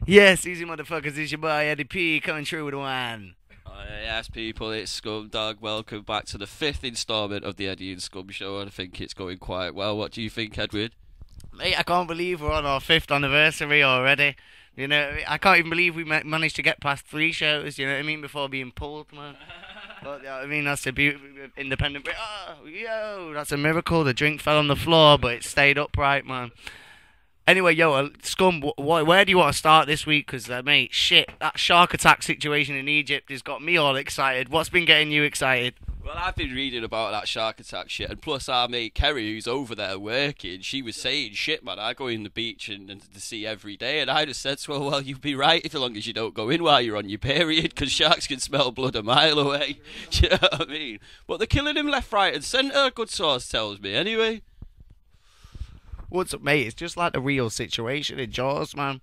Yes, easy motherfuckers, it's your boy Eddie P coming through with one. Yes, people, it's Scum Dog. Welcome back to the fifth instalment of the Eddie and Scum Show, and I think it's going quite well. What do you think, Edward? Mate, I can't believe we're on our fifth anniversary already. I can't even believe we managed to get past three shows, you know what I mean, before being pulled, man. But, I mean, that's the beauty of independent. Oh, yo, that's a miracle. The drink fell on the floor, but it stayed upright, man. Anyway, Scum, where do you want to start this week? Because, mate, shit, that shark attack situation in Egypt has got me all excited. What's been getting you excited? Well, I've been reading about that shark attack shit, and plus our mate Kerry, who's over there working, she was saying, shit, man, I go in the beach and the sea every day, and I just said to her, well, you'll be right as long as you don't go in while you're on your period, because sharks can smell blood a mile away. Do you know what I mean? But they're killing him left, right, and centre, good source tells me, anyway. What's up, mate? It's just like the real situation in Jaws, man.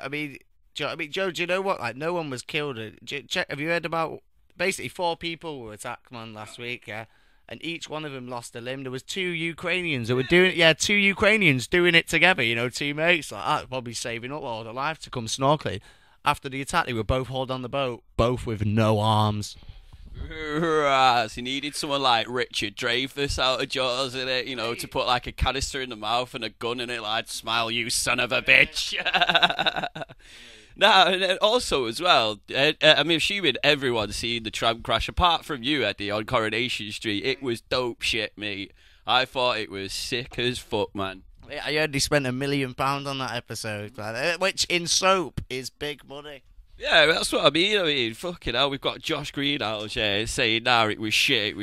I mean, Joe, do you know what? Like, no one was killed. Have you heard about basically four people were attacked, man, last week? Yeah, and each one of them lost a limb. There was two Ukrainians who were doing it. Yeah, two Ukrainians doing it together. You know, teammates like that, probably saving up all their life to come snorkeling. After the attack, they were both hauled on the boat, both with no arms. Right, so he needed someone like Richard Dreyfuss out of Jaws in it, to put like a canister in the mouth and a gun in it, like, smile, you son of a bitch. Now, and then also as well, I'm assuming everyone's seen the tram crash, apart from you, Eddie, on Coronation Street. It was dope shit, mate. I thought it was sick as fuck, man. I heard they spent £1 million on that episode, man, which in soap is big money. Yeah, that's what I mean. Fucking hell, we've got Josh Greenhouse here saying, nah, it was shit,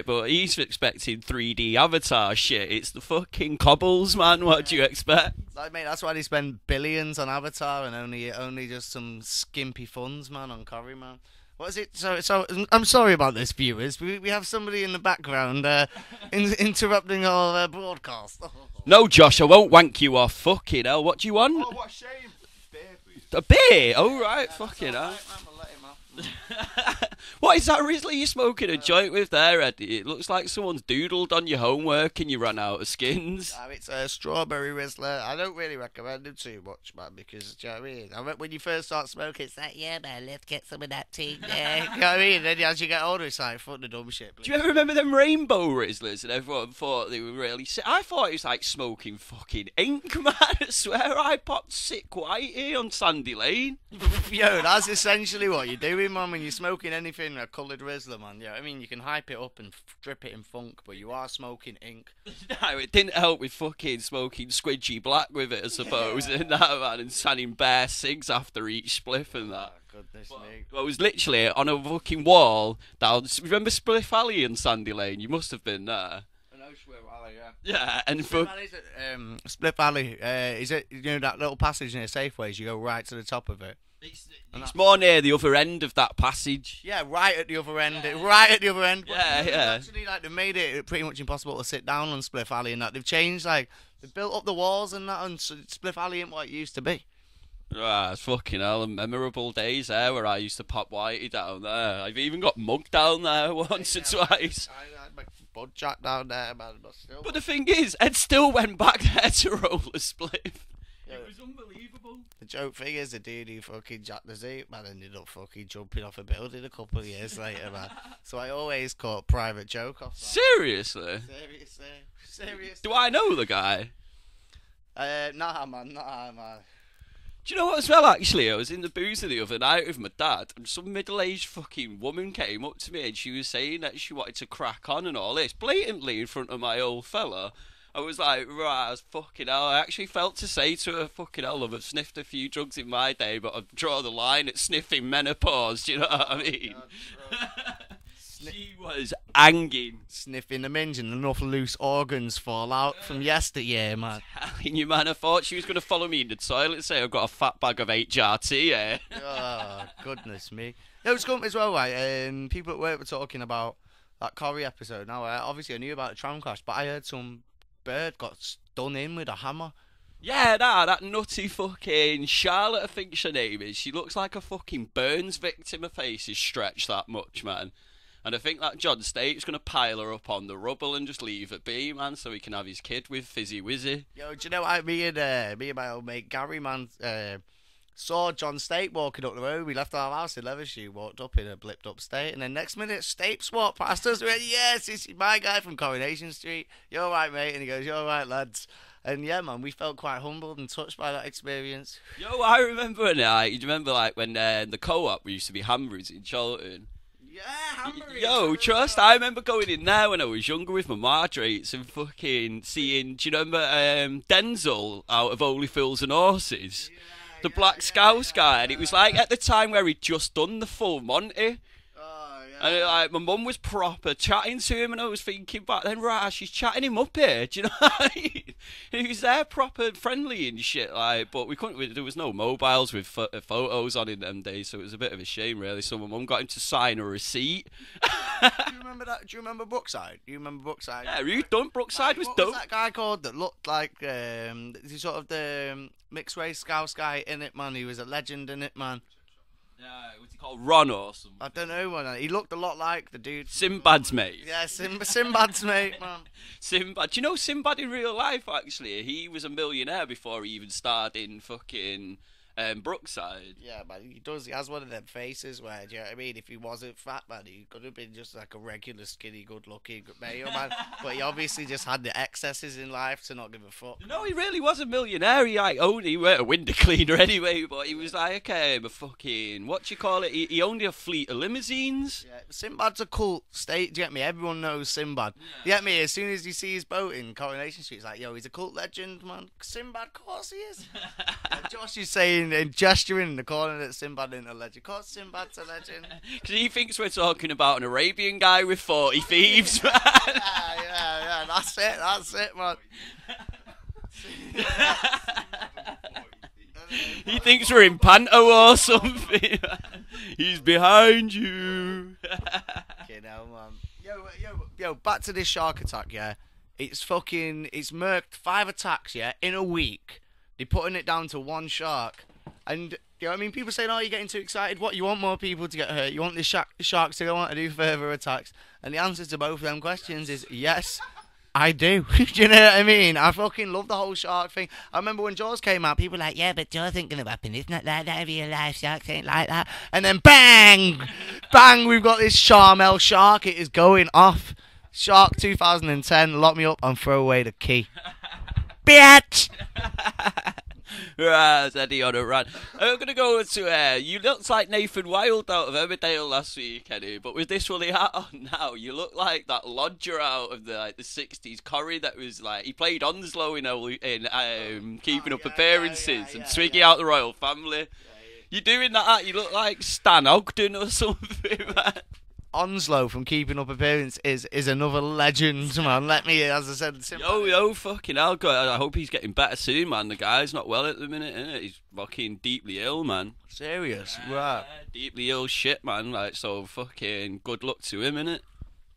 but he's expecting 3D Avatar shit. It's the fucking cobbles, man. What do you expect? Like, mate, that's why they spend billions on Avatar and only just some skimpy funds, man, on Curry, man. What is it? So I'm sorry about this, viewers. We have somebody in the background interrupting our broadcast. No, Josh, I won't wank you off. Fucking hell, what do you want? Oh, what a shame. Beer, please. A beer? Oh, right, fucking hell. Right, man, we'll let him off. What is that Risley you're smoking a joint with there, Eddie? It looks like someone's doodled on your homework and you ran out of skins. It's a strawberry Rizzler. I don't really recommend him too much, man, because, do you know what I mean? When you first start smoking, it's like, yeah, man, let's get some of that tea there. You know what I mean? Then as you get older, it's like, fuck the dumb shit, please. Do you ever remember them rainbow Rizzlers and everyone thought they were really sick? I thought it was like smoking fucking ink, man. I swear I popped sick whitey on Sandy Lane. Yo, that's essentially what you're doing, man, when you're smoking anything a coloured Rizzler, man. Yeah, I mean, you can hype it up and drip it in funk, but you are smoking ink. No, it didn't help with fucking smoking squidgy black with it, I suppose, and that, man, and standing bare cigs after each spliff and that. Oh, goodness me. Well, it was literally on a fucking wall down. Remember Spliff Alley in Sandy Lane? You must have been there. I know Split Valley, yeah. Yeah, and Split Valley, Split Valley, is it, you know, that little passage near Safeways, you go right to the top of it? it's more near the other end of that passage. Yeah, right at the other end. Right at the other end. Yeah, But yeah. Actually, like, they made it pretty much impossible to sit down on Spliff Alley and that. They've changed, like, they built up the walls and that, and Spliff Alley ain't what it used to be. Ah, it's fucking hell, memorable days there where I used to pop whitey down there. I've even got mugged down there once or twice. I had my bud jack down there, man, but still. But the thing is, Ed still went back there to roll a spliff. Yeah. It was unbelievable. The joke thing is, the dude who fucking jacked the Zeep, man, ended up fucking jumping off a building a couple of years later, man. So I always caught private joke off that. Seriously? Seriously. Do I know the guy? Nah, man. Do you know what as well, actually? I was in the boozer the other night with my dad, and some middle-aged fucking woman came up to me, and she was saying that she wanted to crack on and all this, blatantly in front of my old fella. I was like, right, I was fucking hell. I actually felt to say to her, fucking hell, love, I've sniffed a few drugs in my day, but I've drawn the line at sniffing menopause, do you know what I mean? She was hanging. Sniffing the minge and enough loose organs fall out from yesteryear, man. Telling you, man, I thought she was going to follow me in the toilet and say I've got a fat bag of HRT, eh? Oh, goodness me. No, it's come as well, right? People at work were talking about that Corrie episode. Now, obviously, I knew about the tram crash, but I heard some bird got done in with a hammer. Yeah, that nutty fucking Charlotte, I think her name is. She looks like a fucking Burns victim. Her face is stretched that much, man. And I think that John State's going to pile her up on the rubble and just leave it be, man, so he can have his kid with Fizzy Wizzy. Yo, do you know what me and my old mate Gary, man, saw John Stape walking up the road. We left our house in Leathershue, walked up in a blipped up state, and then next minute Stapes walked past us. We went, yes, this is my guy from Coronation Street. You're all right, mate. And he goes, you're all right, lads. And yeah, man, we felt quite humbled and touched by that experience. Yo, I remember a night. You remember like when the co-op used to be Hamburgers in Charlton? Yeah, Hamburgers. Yo, trust. I remember going in there when I was younger with my Mardrates and fucking seeing. Do you remember Denzel out of Holy Fools and Horses? The Black Scouse guy, and it was like at the time where he'd just done the full Monty. And like my mum was proper chatting to him, and I was thinking back then, right, she's chatting him up here. Do you know what I mean? He was there, proper friendly and shit. Like, but we couldn't. There was no mobiles with photos on in them days, so it was a bit of a shame, really. So my mum got him to sign a receipt. Do you remember that? Do you remember Brookside? Do you remember Brookside? Yeah, you done. Brookside was what dope. What was that guy called that looked like sort of the mixed race Scouse guy in it, man? He was a legend in it, man. Yeah, what's he called? Ron or something? I don't know, man. He looked a lot like the dude. Sinbad's mate. Yeah, Sinbad's mate, man. Sinbad. Do you know Sinbad in real life, actually? He was a millionaire before he even starred in fucking Brookside. Yeah, man, he does. He has one of them faces where, do you know what I mean? If he wasn't fat, man, he could have been just like a regular, skinny, good-looking male, man. But he obviously just had the excesses in life to not give a fuck. No, he really was a millionaire. He like owned. He weren't a window cleaner anyway, but he was like a fucking what you call it? He owned a fleet of limousines. Yeah, Sinbad's a cult state. Do you get me? Everyone knows Sinbad. Yeah. You get me? As soon as you see his boat in Coronation Street, it's like, yo, he's a cult legend, man. Sinbad, of course he is. Josh is saying and gesturing in the corner that Sinbad isn't a legend. Of course Sinbad's a legend. Because he thinks we're talking about an Arabian guy with 40 thieves, man. Yeah. That's it, man. He thinks we're in Panto or something. He's behind you. You know, man. Yo, back to this shark attack, yeah? It's murked 5 attacks, yeah, in a week. They're putting it down to 1 shark. And, you know what I mean? People saying, oh, you're getting too excited. What, you want more people to get hurt? You want the sharks to go on to do further attacks? And the answer to both of them questions is yes, I do. Do you know what I mean? I fucking love the whole shark thing. I remember when Jaws came out, people were like, yeah, but Jaws ain't going to happen. It's not like that. Real life sharks ain't like that. And then bang! Bang! We've got this Charmel shark. It is going off. Shark 2010, lock me up and throw away the key. Bitch! Right, Eddie on a rant. I'm going to go to, you looked like Nathan Wilde out of Emmerdale last week, Eddie, but with this woolly hat on now, you look like that lodger out of the 60s Corrie that was like, he played Onslow in Keeping Up Appearances and Twiggy out the Royal Family. You're doing that, you look like Stan Ogden or something, man. Onslow from Keeping Up Appearance is another legend, man. Let me, as I said, yo, fucking hell, God, I hope he's getting better soon, man. The guy's not well at the minute, innit? He's fucking deeply ill, man. Serious, right? Deeply ill shit, man. Like, so fucking good luck to him, innit?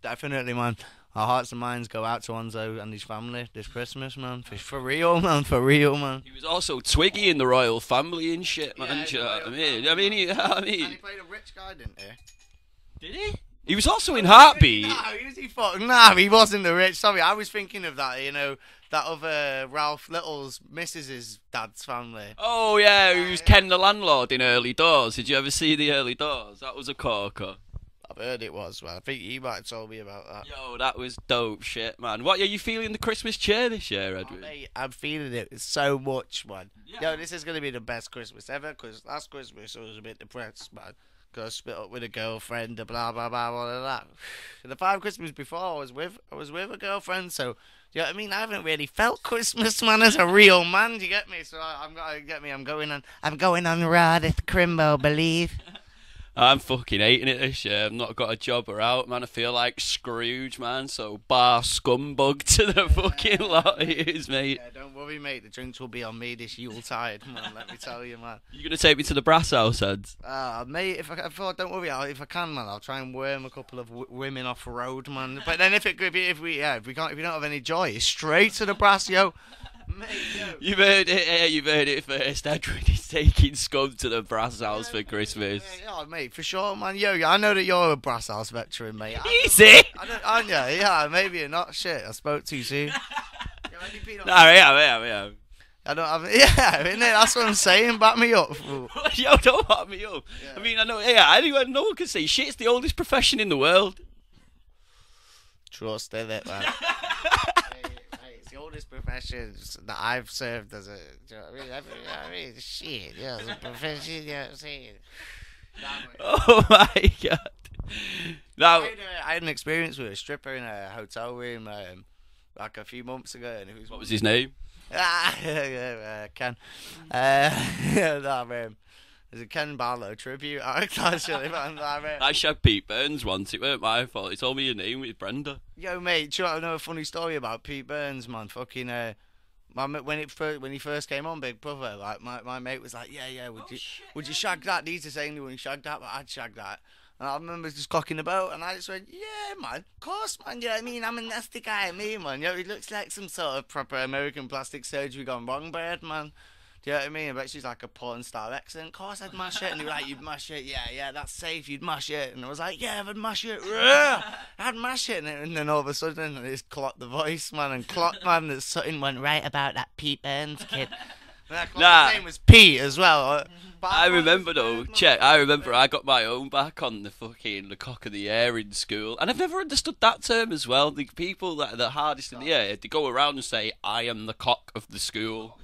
Definitely, man. Our hearts and minds go out to Onzo and his family this Christmas, man. For real, man. For real, man. He was also Twiggy in the Royal Family and shit, man. Do you know what I mean? And he played a rich guy, didn't he? Did he? He was also in Heartbeat. He wasn't the rich. Sorry, I was thinking of that, you know, that other Ralph Little's missus's dad's family. Oh, yeah, he was Ken the landlord in Early Doors. Did you ever see the Early Doors? That was a corker. I've heard it was, man. I think you might have told me about that. Yo, that was dope shit, man. What, are you feeling the Christmas cheer this year, Edward? Oh, mate, I'm feeling it so much, man. Yeah. Yo, this is going to be the best Christmas ever, because last Christmas I was a bit depressed, man. Because I split up with a girlfriend, blah, blah, blah, all of that. And the 5 Christmas before, I was with a girlfriend, so, you know what I mean? I haven't really felt Christmas, man, as a real man, do you get me? So I'm going on raw this Crimbo, believe. I'm fucking hating it this year. I've not got a job or out, man. I feel like Scrooge, man. So bar scumbug to the fucking lot it is, mate. Yeah, don't worry, mate. The drinks will be on me this Yuletide, man. Let me tell you, man. You gonna take me to the brass house, Ed? Mate, don't worry, if I can, man, I'll try and worm a couple of women off the road, man. But then if we don't have any joy, it's straight to the brass, yo. Mate, yo. You've heard it first. Edward is taking Skum to the brass house for Christmas. Yeah, mate, for sure, man. Yo, I know that you're a brass house veteran, mate. Easy. Aren't you? Yeah, maybe you're not. Shit, I spoke too soon. Yeah. I don't have. Yeah, innit? That's what I'm saying. Back me up. Fool. Yo, don't back me up. Yeah. I mean, I know. Yeah, anyone, no one can say shit's the oldest profession in the world. Trust in it, man. It's the oldest profession that I've served as a. Do you know what I mean? Shit, yeah, as a profession. Yeah, I'm saying. Oh my god. Now, I had an experience with a stripper in a hotel room like a few months ago, and it was. what was his name? Ken. There's a Ken Barlow tribute act, actually. I shagged Pete Burns once. It weren't my fault. He told me your name was Brenda. Yo, mate, do you want to know a funny story about Pete Burns, man? Fucking, when he first came on Big Brother, like my mate was like, yeah, would you shag that? He to say anyone shagged that, but I'd shag that. And I remember just cocking about, and I just went, yeah, man, of course, man, you know what I mean? I'm a nasty guy, me, man. You know, he looks like some sort of proper American plastic surgery gone wrong bird, man. Do you know what I mean? I bet she's like a porn star accent. Of course I'd mash it. And he was like, you'd mash it? Yeah, that's safe, you'd mash it. And I was like, yeah, I'd mash it. I'd mash it. And then all of a sudden, I just clocked the voice, man, and clocked, man, that something went right about that Pete Burns kid. His name was Pete as well. I remember though, I got my own back on the cock of the air in school, and I've never understood that term as well. The people that are the hardest in the air, they go around and say, "I am the cock of the school."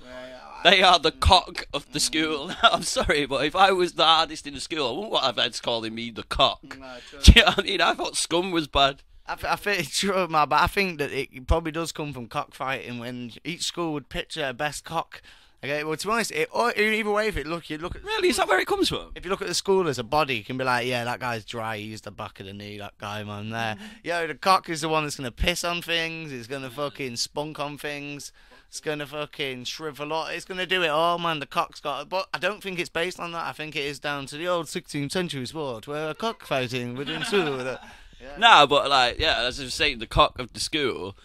They are the cock of the school. I'm sorry, but if I was the hardest in the school, I wouldn't want to have heads calling me the cock. No, do you know what I mean? I thought Skum was bad. I think it's true, man, but I think that it probably does come from cockfighting when each school would pitch their best cock. Okay, well, to be honest, either way, if you look at Really, is that where it comes from? if you look at the school as a body, you can be like, yeah, that guy's dry. He used the back of the knee, that guy, man. There, the cock is the one that's gonna piss on things. It's gonna fucking spunk on things. It's gonna fucking shrivel up. It's gonna do it all, man. The cock's got. But I don't think it's based on that. I think it is down to the old 16th century sport where a cockfighting would ensue. Yeah. No, but like, yeah, as I was saying, the cock of the school,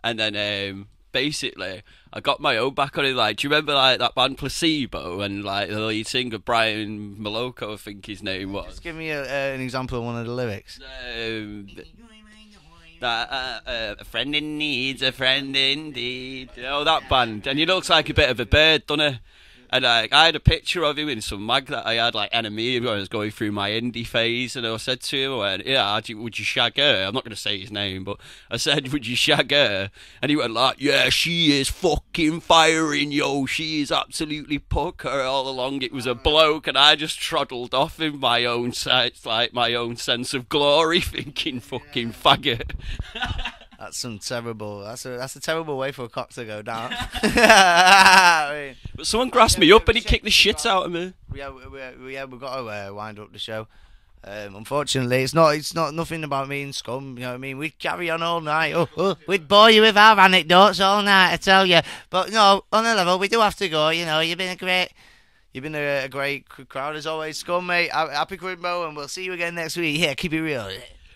and then basically, I got my own back on it. Like, do you remember like that band Placebo and like the lead singer Brian Moloko, I think his name was? Just give me an example of one of the lyrics. A friend in need's a friend indeed. You know that band, and he looks like a bit of a bird, doesn't he? And like, I had a picture of him in some mag that I had, like Enemy, when I was going through my indie phase, and I said to him, I went, yeah, would you shag her? I'm not going to say his name, but I said, would you shag her? And he went like, yeah, she is fucking firing, yo, she is absolutely pucker. All along it was a bloke, and I just troddled off in my own sight, like my own sense of glory, thinking fucking faggot. That's some terrible. That's a terrible way for a cock to go down. I mean, but someone grasped me up and he kicked the shit out of me. We've got to wind up the show. Unfortunately, it's not nothing about me and Scum. You know what I mean? We'd carry on all night. We'd bore you with our anecdotes all night, I tell you. But no, on a level, we do have to go. You know, you've been a great crowd as always, Scum, mate. Happy Quidmo, and we'll see you again next week. Yeah, keep it real.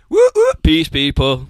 Woo woo. Peace, people.